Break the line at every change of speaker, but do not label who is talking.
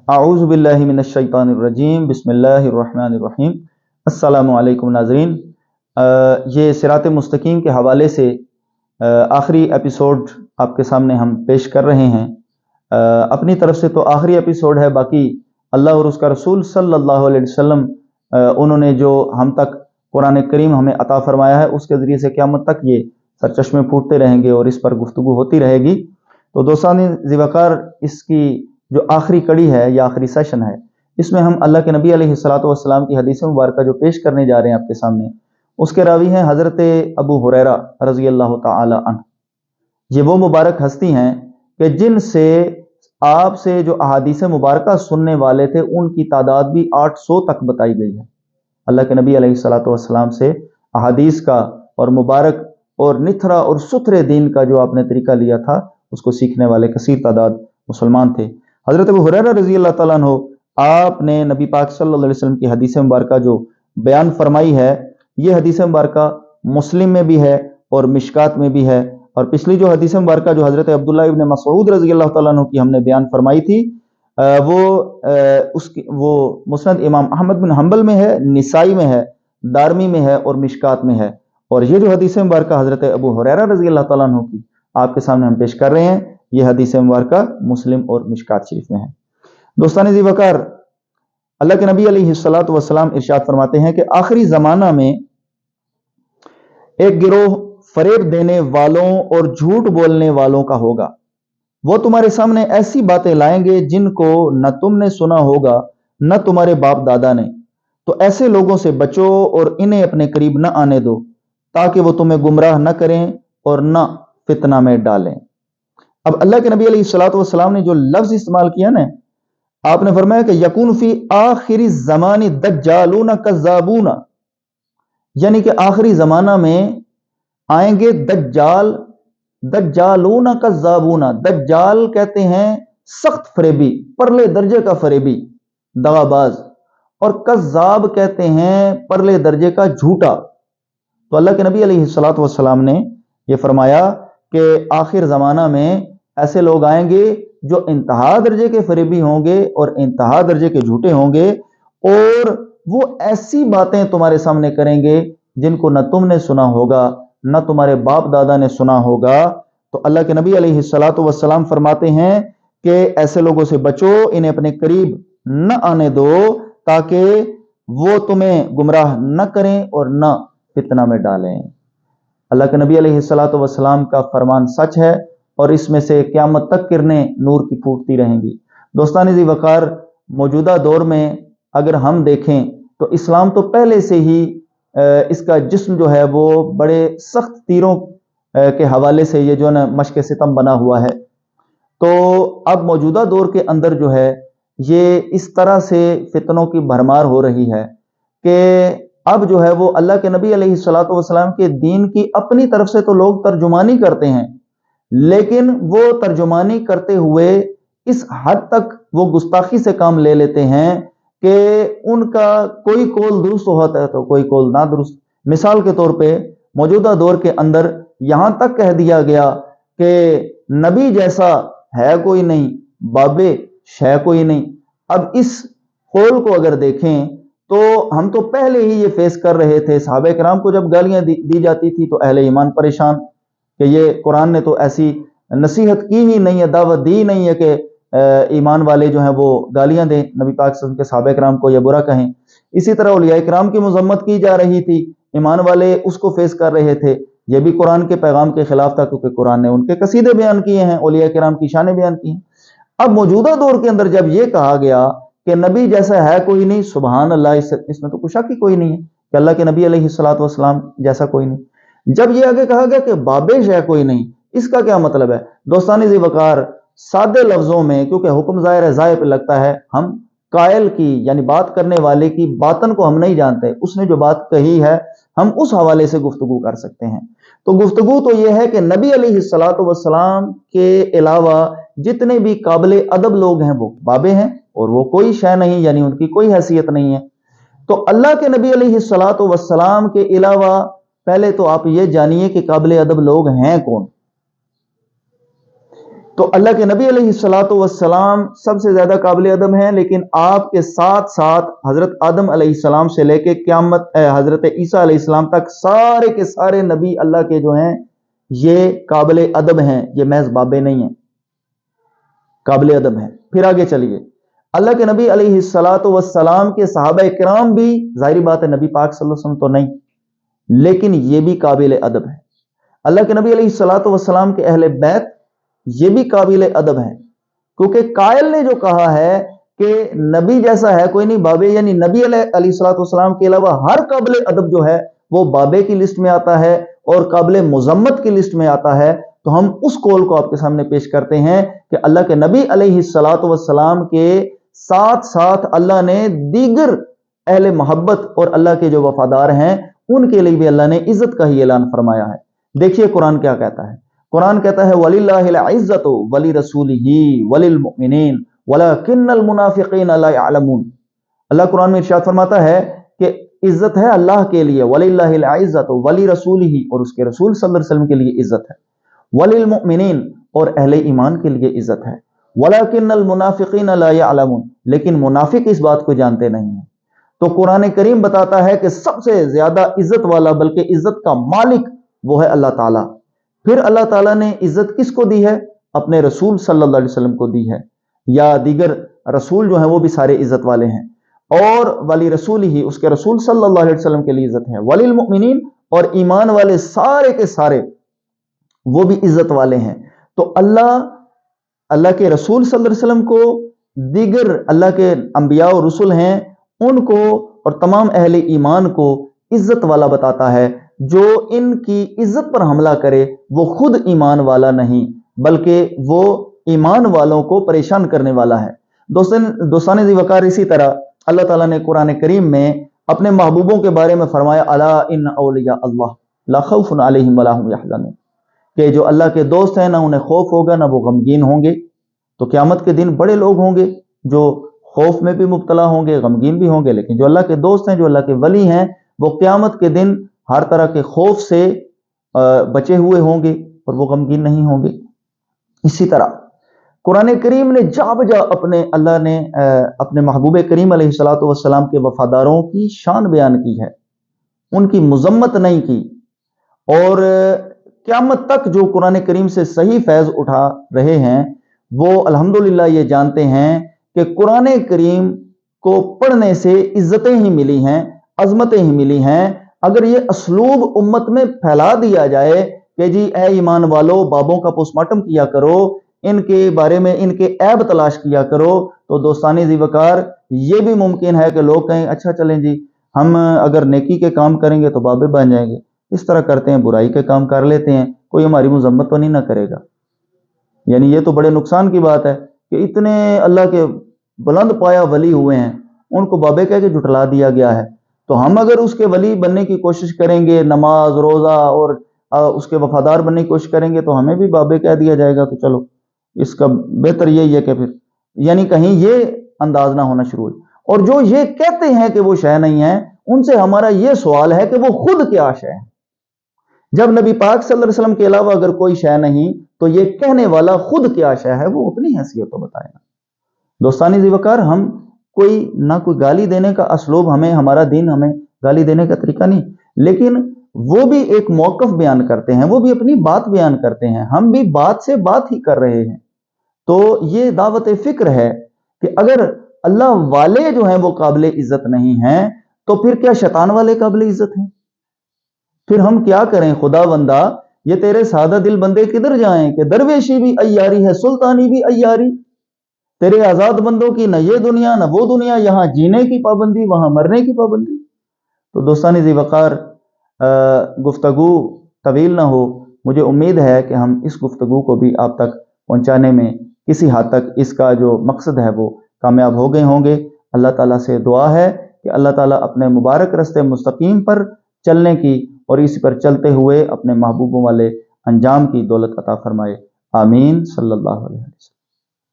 اعوذ باللہ من الشیطان الرجیم، بسم اللہ الرحمن الرحیم۔ السلام علیکم ناظرین، یہ صراط مستقیم کے حوالے سے آخری ایپیسوڈ آپ کے سامنے ہم پیش کر رہے ہیں۔ اپنی طرف سے تو آخری ایپیسوڈ ہے، باقی اللہ اور اس کا رسول صلی اللہ علیہ وسلم انہوں نے جو ہم تک قرآن کریم ہمیں عطا فرمایا ہے، اس کے ذریعے سے قیامت تک یہ سرچشمے پھوٹتے رہیں گے اور اس پر گفتگو ہوتی رہے گی۔ تو دوستان ذی وقار، اس کی جو آخری کڑی ہے یا آخری سیشن ہے، اس میں ہم اللہ کے نبی علیہ الصلوۃ والسلام کی حدیث مبارکہ جو پیش کرنے جا رہے ہیں آپ کے سامنے، اس کے راوی ہیں حضرت ابو ہریرہ رضی اللہ تعالی عنہ۔ یہ وہ مبارک ہستی ہیں کہ جن سے آپ سے جو احادیث مبارکہ سننے والے تھے ان کی تعداد بھی 800 تک بتائی گئی ہے۔ اللہ کے نبی علیہ الصلوۃ والسلام سے احادیث کا اور مبارک اور نتھرا اور ستھرے دین کا جو آپ نے طریقہ لیا تھا، اس کو سیکھنے والے کثیر تعداد مسلمان تھے۔ حضرت ابو ہریرہ رضی اللہ تعالیٰ عنہ، آپ نے نبی پاک صلی اللہ علیہ وسلم کی حدیث مبارکہ جو بیان فرمائی ہے، یہ حدیث مبارکہ مسلم میں بھی ہے اور مشکات میں بھی ہے۔ اور پچھلی جو حدیث مبارکہ جو حضرت عبداللہ ابن مسعود رضی اللہ تعالیٰ عنہ کی ہم نے بیان فرمائی تھی، وہ مسند امام احمد بن حنبل میں ہے، نسائی میں ہے، دارمی میں ہے اور مشکات میں ہے۔ اور یہ جو حدیث مبارکہ حضرت ابو ہریرہ رضی اللہ تعالیٰ عنہ کی آپ کے سامنے ہم پیش کر رہے ہیں، یہ حدیث مبارکہ مسلم اور مشکات شریف میں ہے۔ دوستان ذی وقار، اللہ کے نبی علیہ الصلوۃ والسلام ارشاد فرماتے ہیں کہ آخری زمانہ میں ایک گروہ فریب دینے والوں اور جھوٹ بولنے والوں کا ہوگا۔ وہ تمہارے سامنے ایسی باتیں لائیں گے جن کو نہ تم نے سنا ہوگا نہ تمہارے باپ دادا نے، تو ایسے لوگوں سے بچو اور انہیں اپنے قریب نہ آنے دو تاکہ وہ تمہیں گمراہ نہ کریں اور نہ فتنہ میں ڈالیں۔ اب اللہ کے نبی علیہ الصلوۃ والسلام نے جو لفظ استعمال کیا نا، آپ نے فرمایا کہ یکون فی آخر الزمان دجالون کذابون، یعنی کہ آخری زمانہ میں آئیں گے دجالون کذابون۔ دجال کہتے ہیں سخت فریبی، پرلے درجے کا فریبی، دغا باز، اور کذاب کہتے ہیں پرلے درجے کا جھوٹا۔ تو اللہ کے نبی علیہ الصلوۃ والسلام نے یہ فرمایا کہ آخر زمانہ میں ایسے لوگ آئیں گے جو انتہا درجے کے فریبی ہوں گے اور انتہا درجے کے جھوٹے ہوں گے، اور وہ ایسی باتیں تمہارے سامنے کریں گے جن کو نہ تم نے سنا ہوگا نہ تمہارے باپ دادا نے سنا ہوگا۔ تو اللہ کے نبی علیہ الصلوۃ والسلام فرماتے ہیں کہ ایسے لوگوں سے بچو، انہیں اپنے قریب نہ آنے دو تاکہ وہ تمہیں گمراہ نہ کریں اور نہ فتنہ میں ڈالیں۔ اللہ کے نبی علیہ الصلوۃ والسلام کا فرمان سچ ہے اور اس میں سے قیامت تک کرنیں نور کی پھوٹتی رہیں گی۔ دوستان ذی وقار، موجودہ دور میں اگر ہم دیکھیں تو اسلام تو پہلے سے ہی اس کا جسم جو ہے وہ بڑے سخت تیروں کے حوالے سے یہ جو نا مشق ستم بنا ہوا ہے۔ تو اب موجودہ دور کے اندر جو ہے یہ اس طرح سے فتنوں کی بھرمار ہو رہی ہے کہ اب جو ہے وہ اللہ کے نبی علیہ الصلوۃ والسلام کے دین کی اپنی طرف سے تو لوگ ترجمانی کرتے ہیں، لیکن وہ ترجمانی کرتے ہوئے اس حد تک وہ گستاخی سے کام لے لیتے ہیں کہ ان کا کوئی قول درست ہوتا ہے تو کوئی قول نہ درست۔ مثال کے طور پہ موجودہ دور کے اندر یہاں تک کہہ دیا گیا کہ نبی جیسا ہے کوئی نہیں، بابے شے کوئی نہیں۔ اب اس قول کو اگر دیکھیں تو ہم تو پہلے ہی یہ فیس کر رہے تھے، صحابہ کرام کو جب گالیاں دی جاتی تھی تو اہل ایمان پریشان کہ یہ قرآن نے تو ایسی نصیحت کی ہی نہیں ہے، دعوت دی نہیں ہے کہ ایمان والے جو ہیں وہ گالیاں دیں نبی پاک صلی اللہ علیہ وسلم کے صحابہ کرام کو یا برا کہیں۔ اسی طرح اولیاء کرام کی مذمت کی جا رہی تھی، ایمان والے اس کو فیس کر رہے تھے، یہ بھی قرآن کے پیغام کے خلاف تھا کیونکہ قرآن نے ان کے قصیدے بیان کیے ہیں، اولیاء کرام کی شانیں بیان کی ہیں۔ اب موجودہ دور کے اندر جب یہ کہا گیا کہ نبی جیسا ہے کوئی نہیں، سبحان اللہ، اس میں تو کوئی شک ہی کوئی نہیں ہے کہ اللہ کے نبی علیہ الصلوۃ والسلام جیسا کوئی نہیں۔ جب یہ آگے کہا گیا کہ بابش ہے کوئی نہیں، اس کا کیا مطلب ہے؟ دوستان ذی وقار، سادے لفظوں میں، کیونکہ حکم ظاہر ہے ضائع پہ لگتا ہے، ہم قائل کی یعنی بات کرنے والے کی باطن کو ہم نہیں جانتے، اس نے جو بات کہی ہے ہم اس حوالے سے گفتگو کر سکتے ہیں۔ تو گفتگو تو یہ ہے کہ نبی علیہ الصلوۃ والسلام کے علاوہ جتنے بھی قابل ادب لوگ ہیں وہ بابے ہیں اور وہ کوئی شے نہیں، یعنی ان کی کوئی حیثیت نہیں ہے۔ تو اللہ کے نبی علیہ الصلوۃ والسلام کے علاوہ پہلے تو آپ یہ جانیے کہ قابل ادب لوگ ہیں کون۔ تو اللہ کے نبی علیہ الصلوۃ والسلام سب سے زیادہ قابل ادب ہیں، لیکن آپ کے ساتھ ساتھ حضرت آدم علیہ السلام سے لے کے قیامت حضرت عیسیٰ علیہ السلام تک سارے کے سارے نبی اللہ کے جو ہیں یہ قابل ادب ہیں، یہ محض بابے نہیں ہیں، قابل ادب ہیں۔ پھر آگے چلیے، اللہ کے نبی علیہ الصلوۃ والسلام کے صحابہ کرام بھی، ظاہری بات ہے نبی پاک صلی اللہ علیہ وسلم تو نہیں، لیکن یہ بھی قابل ادب ہے۔ اللہ کے نبی علیہ الصلوۃ والسلام کے اہل بیت یہ بھی قابل ادب ہیں، کیونکہ قائل نے جو کہا ہے کہ نبی جیسا ہے کوئی نہیں بابے، یعنی نبی علیہ الصلوۃ والسلام کے علاوہ ہر قابل ادب جو ہے وہ بابے کی لسٹ میں آتا ہے اور قابل مذمت کی لسٹ میں آتا ہے۔ تو ہم اس قول کو آپ کے سامنے پیش کرتے ہیں کہ اللہ کے نبی علیہ الصلوۃ والسلام کے ساتھ ساتھ اللہ نے دیگر اہل محبت اور اللہ کے جو وفادار ہیں ان کے لیے بھی اللہ نے عزت کا ہی اعلان فرمایا ہے۔ دیکھیے قرآن کیا کہتا ہے، قرآن کہتا ہے وَلِلَّهِ الْعِزَّةُ وَلِرَسُولِهِ وَلِلْمُؤْمِنِينَ وَلَكِنَّ الْمُنَافِقِينَ لَا يَعْلَمُونَ۔ اللہ قرآن میں ارشاد فرماتا ہے کہ عزت ہے اللہ کے لیے، وَلِلَّهِ الْعِزَّةُ وَلِرَسُولِهِ، اور اس کے رسول صلی اللہ علیہ وسلم کے لیے عزت ہے، وَلِلْمُؤْمِنِينَ، اور اہل ایمان کے لیے عزت ہے، وَلَكِنَّ الْمُنَافِقِينَ لَا يَعْلَمُونَ، لیکن منافق اس بات کو جانتے نہیں ہیں۔ تو قرآن کریم بتاتا ہے کہ سب سے زیادہ عزت والا بلکہ عزت کا مالک وہ ہے اللہ تعالیٰ۔ پھر اللہ تعالیٰ نے عزت کس کو دی ہے؟ اپنے رسول صلی اللہ علیہ وسلم کو دی ہے، یا دیگر رسول جو ہیں وہ بھی سارے عزت والے ہیں، اور ولی رسول ہی، اس کے رسول صلی اللہ علیہ وسلم کے لیے عزت ہے، ولی المؤمنین، اور ایمان والے سارے کے سارے وہ بھی عزت والے ہیں۔ تو اللہ کے رسول صلی اللہ علیہ وسلم کو، دیگر اللہ کے انبیاء و رسول ہیں ان کو، اور تمام اہل ایمان کو عزت والا بتاتا ہے۔ جو ان کی عزت پر حملہ کرے وہ خود ایمان والا نہیں بلکہ وہ ایمان والوں کو پریشان کرنے والا ہے۔ دوستان ذی وقار، اسی طرح اللہ تعالیٰ نے قرآن کریم میں اپنے محبوبوں کے بارے میں فرمایا الا ان اولیاء اللہ لا خوف علیہم ولا هم یحزنون، کہ جو اللہ کے دوست ہیں نہ انہیں خوف ہوگا نہ وہ غمگین ہوں گے۔ تو قیامت کے دن بڑے لوگ ہوں گے جو خوف میں بھی مبتلا ہوں گے، غمگین بھی ہوں گے، لیکن جو اللہ کے دوست ہیں، جو اللہ کے ولی ہیں، وہ قیامت کے دن ہر طرح کے خوف سے بچے ہوئے ہوں گے اور وہ غمگین نہیں ہوں گے۔ اسی طرح قرآن کریم نے جا بجا اللہ نے اپنے محبوب کریم علیہ الصلوۃ والسلام کے وفاداروں کی شان بیان کی ہے، ان کی مذمت نہیں کی، اور قیامت تک جو قرآن کریم سے صحیح فیض اٹھا رہے ہیں وہ الحمدللہ یہ جانتے ہیں کہ قرآن کریم کو پڑھنے سے عزتیں ہی ملی ہیں، عظمتیں ہی ملی ہیں۔ اگر یہ اسلوب امت میں پھیلا دیا جائے کہ جی اے ایمان والو بابوں کا پوسٹ مارٹم کیا کرو، ان کے بارے میں ان کے عیب تلاش کیا کرو، تو دوستانی ذی وقار یہ بھی ممکن ہے کہ لوگ کہیں اچھا چلیں جی ہم اگر نیکی کے کام کریں گے تو بابے بن جائیں گے، اس طرح کرتے ہیں، برائی کے کام کر لیتے ہیں، کوئی ہماری مذمت تو نہیں نہ کرے گا۔ یعنی یہ تو بڑے نقصان کی بات ہے کہ اتنے اللہ کے بلند پایا ولی ہوئے ہیں، ان کو بابے کہہ کے جھٹلا دیا گیا ہے۔ تو ہم اگر اس کے ولی بننے کی کوشش کریں گے، نماز روزہ اور اس کے وفادار بننے کی کوشش کریں گے، تو ہمیں بھی بابے کہہ دیا جائے گا۔ تو چلو اس کا بہتر یہی ہے کہ پھر یعنی کہیں یہ انداز نہ ہونا شروع ہو۔ اور جو یہ کہتے ہیں کہ وہ شے نہیں ہے، ان سے ہمارا یہ سوال ہے کہ وہ خود کیا شے ہے؟ جب نبی پاک صلی اللہ علیہ وسلم کے علاوہ اگر کوئی شے نہیں تو یہ کہنے والا خود کیا شے ہے، وہ اپنی حیثیت تو بتائے گا۔ دوستانی ذی وقار، ہم نہ کوئی گالی دینے کا اسلوب، ہمارا دین ہمیں گالی دینے کا طریقہ نہیں، لیکن وہ بھی ایک موقف بیان کرتے ہیں، وہ بھی اپنی بات بیان کرتے ہیں، ہم بھی بات سے بات ہی کر رہے ہیں۔ تو یہ دعوت فکر ہے کہ اگر اللہ والے جو ہیں وہ قابل عزت نہیں ہیں تو پھر کیا شیطان والے قابل عزت ہیں؟ پھر ہم کیا کریں خدا بندہ؟ یہ تیرے سادہ دل بندے کدھر جائیں کہ درویشی بھی عیاری ہے، سلطانی بھی عیاری، تیرے آزاد بندوں کی نہ یہ دنیا نہ وہ دنیا، یہاں جینے کی پابندی وہاں مرنے کی پابندی۔ تو دوستانی ذی وقار، گفتگو طویل نہ ہو، مجھے امید ہے کہ ہم اس گفتگو کو بھی آپ تک پہنچانے میں کسی حد تک اس کا جو مقصد ہے وہ کامیاب ہو گئے ہوں گے۔ اللہ تعالیٰ سے دعا ہے کہ اللہ تعالیٰ اپنے مبارک راستے مستقیم پر چلنے کی اور اسی پر چلتے ہوئے اپنے محبوبوں والے انجام کی دولت عطا فرمائے۔ آمین، صلی اللہ علیہ وسلم۔